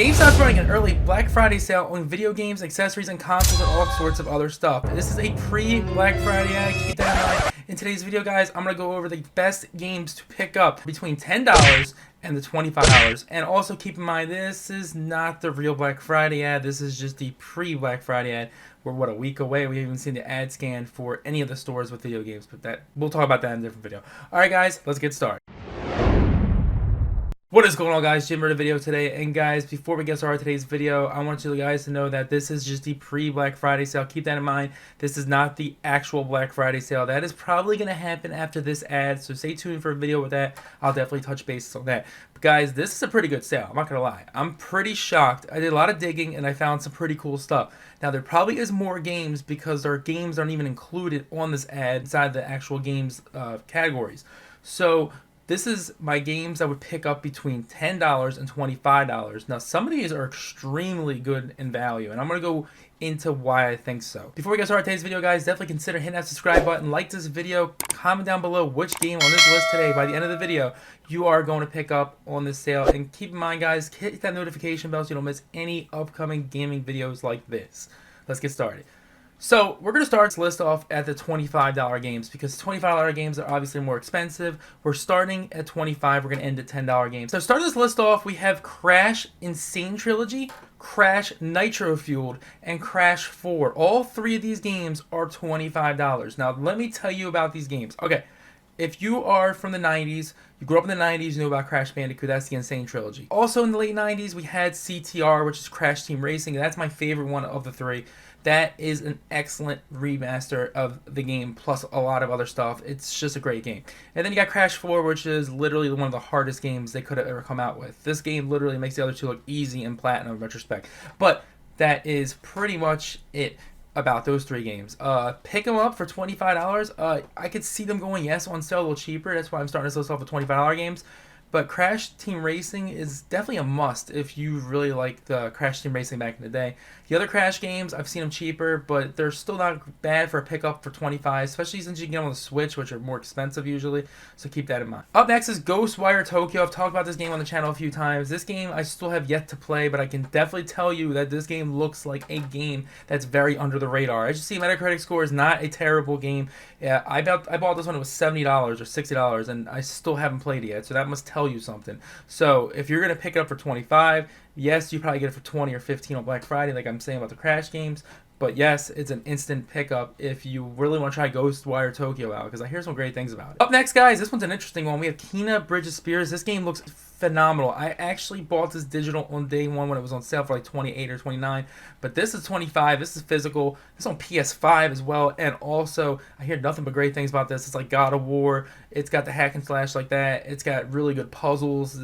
GameStop's running an early Black Friday sale on video games, accessories, and consoles, and all sorts of other stuff. This is a pre-Black Friday ad. Keep that in mind. In today's video, guys, I'm going to go over the best games to pick up between $10 and the $25. And also keep in mind, this is not the real Black Friday ad. This is just the pre-Black Friday ad. We're, what, a week away? We haven't even seen the ad scan for any of the stores with video games, but that we'll talk about that in a different video. Alright, guys, let's get started. What is going on, guys? Jim made a video today, and guys, before we get started today's video, I want you guys to know that this is just the pre-Black Friday sale. Keep that in mind. This is not the actual Black Friday sale. That is probably going to happen after this ad, so stay tuned for a video with that. I'll definitely touch bases on that. But guys, this is a pretty good sale. I'm not going to lie. I'm pretty shocked. I did a lot of digging, and I found some pretty cool stuff. Now, there probably is more games because our games aren't even included on this ad inside the actual games categories. So this is my games I would pick up between $10 and $25. Now, some of these are extremely good in value, and I'm going to go into why I think so. Before we get started today's video, guys, definitely consider hitting that subscribe button, like this video, comment down below which game on this list today by the end of the video you are going to pick up on this sale. And keep in mind, guys, hit that notification bell so you don't miss any upcoming gaming videos like this. Let's get started. So we're going to start this list off at the $25 games because $25 games are obviously more expensive. We're starting at $25. We're going to end at $10 games. So starting this list off, we have Crash Insane Trilogy, Crash Nitro Fueled, and Crash 4. All three of these games are $25. Now let me tell you about these games. Okay, if you are from the 90s, you grew up in the 90s, you know about Crash Bandicoot, that's the Insane Trilogy. Also in the late 90s, we had CTR, which is Crash Team Racing. That's my favorite one of the three. That is an excellent remaster of the game, plus a lot of other stuff. It's just a great game. And then you got Crash 4, which is literally one of the hardest games they could have ever come out with. This game literally makes the other two look easy and platinum in retrospect. But that is pretty much it about those three games. Pick them up for $25. I could see them going, yes, on sale a little cheaper. That's why I'm starting this list off with $25 games. But Crash Team Racing is definitely a must if you really like the Crash Team Racing back in the day. The other Crash games, I've seen them cheaper, but they're still not bad for a pickup for $25, especially since you can get them on the Switch, which are more expensive usually, so keep that in mind. Up next is Ghostwire Tokyo. I've talked about this game on the channel a few times. This game I still have yet to play, but I can definitely tell you that this game looks like a game that's very under the radar. As you see, Metacritic score is not a terrible game. Yeah, I bought this one, it was $70 or $60, and I still haven't played it yet, so that must tell you something. So if you're going to pick it up for $25, yes, you probably get it for $20 or $15 on Black Friday, like I'm saying about the Crash games. But yes, it's an instant pickup if you really want to try Ghostwire Tokyo out, because I hear some great things about it. Up next, guys, this one's an interesting one. We have Kena Bridge of Spears. This game looks phenomenal. I actually bought this digital on day one when it was on sale for like $28 or $29, but this is $25. This is physical. This is on PS5 as well, and also I hear nothing but great things about this. It's like God of War. It's got the hack and slash like that. It's got really good puzzles.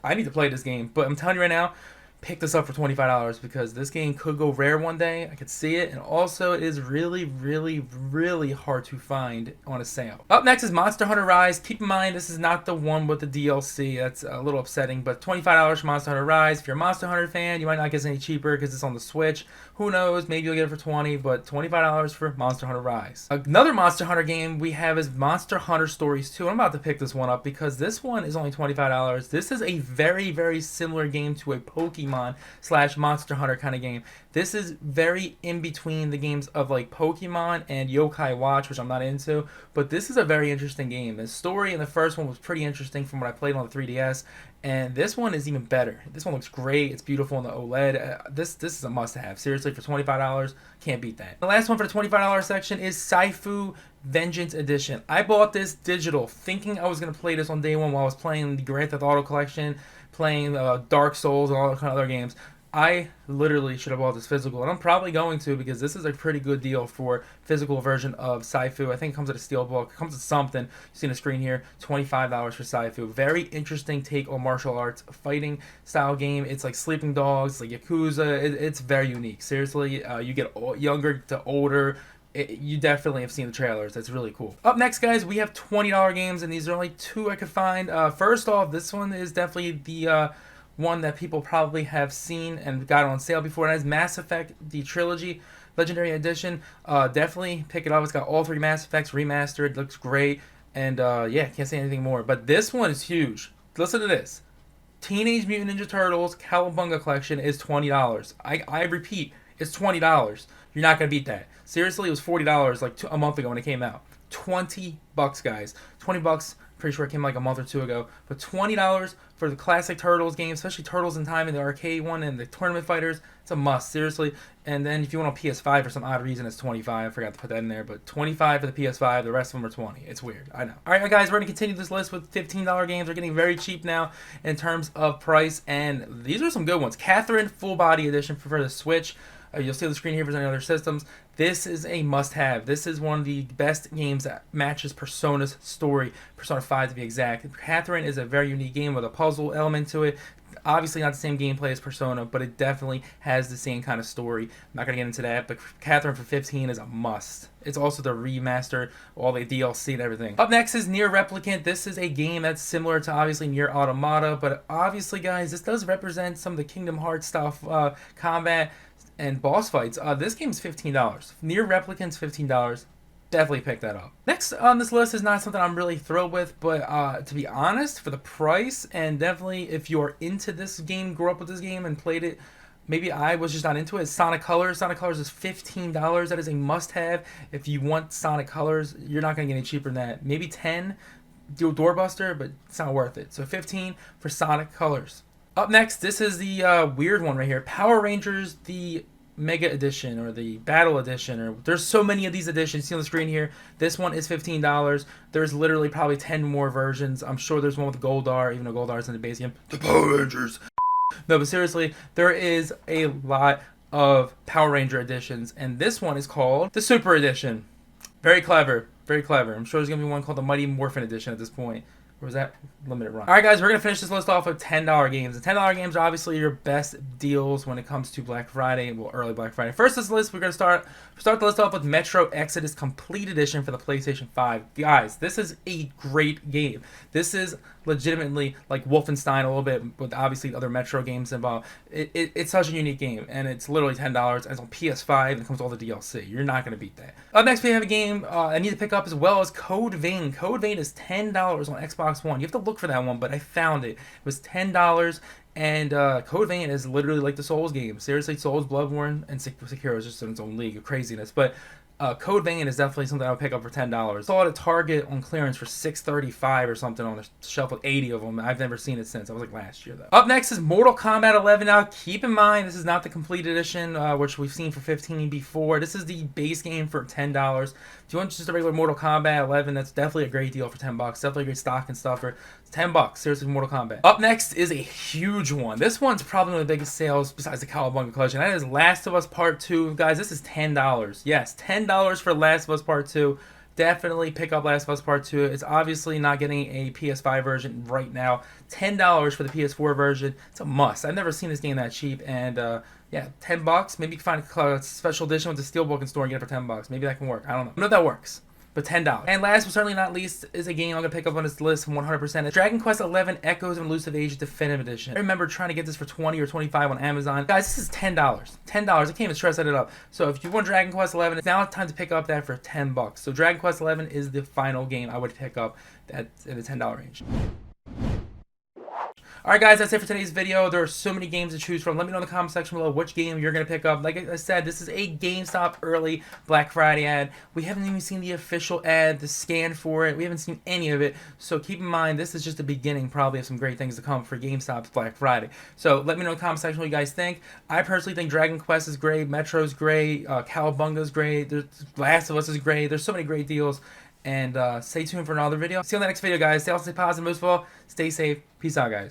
I need to play this game, but I'm telling you right now, pick this up for $25 because this game could go rare one day. I could see it, and also it is really, really, really hard to find on a sale. Up next is Monster Hunter Rise. Keep in mind, this is not the one with the DLC. That's a little upsetting, but $25 for Monster Hunter Rise. If you're a Monster Hunter fan, you might not get it any cheaper because it's on the Switch. Who knows? Maybe you'll get it for $20, but $25 for Monster Hunter Rise. Another Monster Hunter game we have is Monster Hunter Stories 2. I'm about to pick this one up because this one is only $25. This is a very, very similar game to a Pokemon / Monster Hunter kind of game. This is very in between the games of like Pokemon and Yokai Watch, which I'm not into, but this is a very interesting game. The story in the first one was pretty interesting from what I played on the 3DS, and this one is even better. This one looks great. It's beautiful on the OLED. This is a must-have. Seriously, for $25, can't beat that. The last one for the $25 section is Saifu Vengeance Edition. I bought this digital thinking I was going to play this on day one while I was playing the Grand Theft Auto collection, playing Dark Souls and all that kind of other games. I literally should have bought this physical, and I'm probably going to because this is a pretty good deal for physical version of Saifu. I think it comes with a steelbook. It comes with something. You see on the screen here, $25 for Saifu. Very interesting take on martial arts fighting style game. It's like Sleeping Dogs, like Yakuza. It's very unique. Seriously, you get younger to older. You definitely have seen the trailers. That's really cool. Up next, guys, we have $20 games, and these are only two I could find. First off, this one is definitely the one that people probably have seen and got on sale before, and that is Mass Effect, the Trilogy Legendary Edition. Definitely pick it up. It's got all three Mass Effects remastered. Looks great, and yeah, can't say anything more. But this one is huge. Listen to this. Teenage Mutant Ninja Turtles Cowabunga Collection is $20. I repeat, it's $20. You're not gonna beat that. Seriously, it was $40 like a month ago when it came out. $20, guys. $20. Pretty sure it came like a month or two ago. But $20 for the classic Turtles game, especially Turtles in Time and the arcade one and the Tournament Fighters, it's a must, seriously. And then if you want a PS5 for some odd reason, it's $25. I forgot to put that in there. But $25 for the PS5, the rest of them are $20. It's weird, I know. Alright guys, we're going to continue this list with $15 games. They're getting very cheap now in terms of price. And these are some good ones. Catherine Full Body Edition for the Switch. You'll see on the screen here if there's any other systems. This is a must-have. This is one of the best games that matches Persona's story. Persona 5 to be exact. Catherine is a very unique game with a puzzle element to it. Obviously not the same gameplay as Persona, but it definitely has the same kind of story. I'm not going to get into that, but Catherine for 15 is a must. It's also the remaster, all the DLC and everything. Up next is Nier Replicant. This is a game that's similar to obviously Nier Automata, but obviously guys, this does represent some of the Kingdom Hearts stuff, combat and boss fights. This game's $15. Nier Replicant's $15. Definitely pick that up. Next on this list is not something I'm really thrilled with, but to be honest, for the price, and definitely if you're into this game, grew up with this game and played it, maybe I was just not into it, Sonic Colors. Sonic Colors is $15. That is a must-have. If you want Sonic Colors, you're not going to get any cheaper than that. Maybe 10, do a doorbuster, but it's not worth it. So 15 for Sonic Colors. Up next, this is the weird one right here. Power Rangers, the Mega Edition or the Battle Edition, or there's so many of these editions. See on the screen here, this one is $15. There's literally probably 10 more versions. I'm sure there's one with Goldar, even though Goldar's in the base game. The Power Rangers. No, but seriously, there is a lot of Power Ranger editions, and this one is called the Super Edition. Very clever, very clever. I'm sure there's gonna be one called the Mighty Morphin Edition at this point. Or was that limited run? Alright guys, we're going to finish this list off with $10 games. The $10 games are obviously your best deals when it comes to Black Friday, well, early Black Friday. First this list, we're going to start the list off with Metro Exodus Complete Edition for the PlayStation 5. Guys, this is a great game. This is legitimately like Wolfenstein a little bit, with obviously other Metro games involved. It's such a unique game, and it's literally $10. It's on PS5, and it comes with all the DLC. You're not going to beat that. Up next, we have a game I need to pick up as well as Code Vein. Code Vein is $10 on Xbox One. You have to look for that one, but I found it. It was $10, and Code Vein is literally like the Souls game. Seriously, Souls, Bloodborne, and Sekiro is just in its own league of craziness. But Code Vein is definitely something I would pick up for $10. Saw it at Target on clearance for $6.35 or something on the shelf with 80 of them. I've never seen it since. I was like last year though. Up next is Mortal Kombat 11. Now keep in mind this is not the complete edition, which we've seen for $15 before. This is the base game for $10. If you want just a regular Mortal Kombat 11, that's definitely a great deal for $10. Definitely a great stock and stuffer. It's $10. Seriously, Mortal Kombat. Up next is a huge one. This one's probably one of the biggest sales besides the Cowabunga Collection. That is Last of Us Part 2. Guys, this is $10. Yes, $10 for Last of Us Part 2. Definitely pick up Last of Us Part 2. It's obviously not getting a PS5 version right now. $10 for the PS4 version. It's a must. I've never seen this game that cheap, and yeah, $10. Maybe you can find a special edition with the Steelbook in store and get it for $10. Maybe that can work. I don't know. I know if that works. But $10. And last but certainly not least is a game I'm going to pick up on this list 100%. It's Dragon Quest XI Echoes of Elusive Age Definitive Edition. I remember trying to get this for $20 or $25 on Amazon. Guys, this is $10. $10. I can't even stress that up. So if you want Dragon Quest XI, it's now time to pick up that for $10. So Dragon Quest XI is the final game I would pick up that's in the $10 range. Alright guys, that's it for today's video. There are so many games to choose from. Let me know in the comment section below which game you're going to pick up. Like I said, this is a GameStop early Black Friday ad. We haven't even seen the official ad, the scan for it. We haven't seen any of it. So keep in mind, this is just the beginning probably of some great things to come for GameStop's Black Friday. So let me know in the comment section what you guys think. I personally think Dragon Quest is great, Metro's great, Cowabunga is great, Last of Us is great. There's so many great deals. And stay tuned for another video. See you on the next video, guys. Stay awesome, stay positive. Most of all, stay safe. Peace out, guys.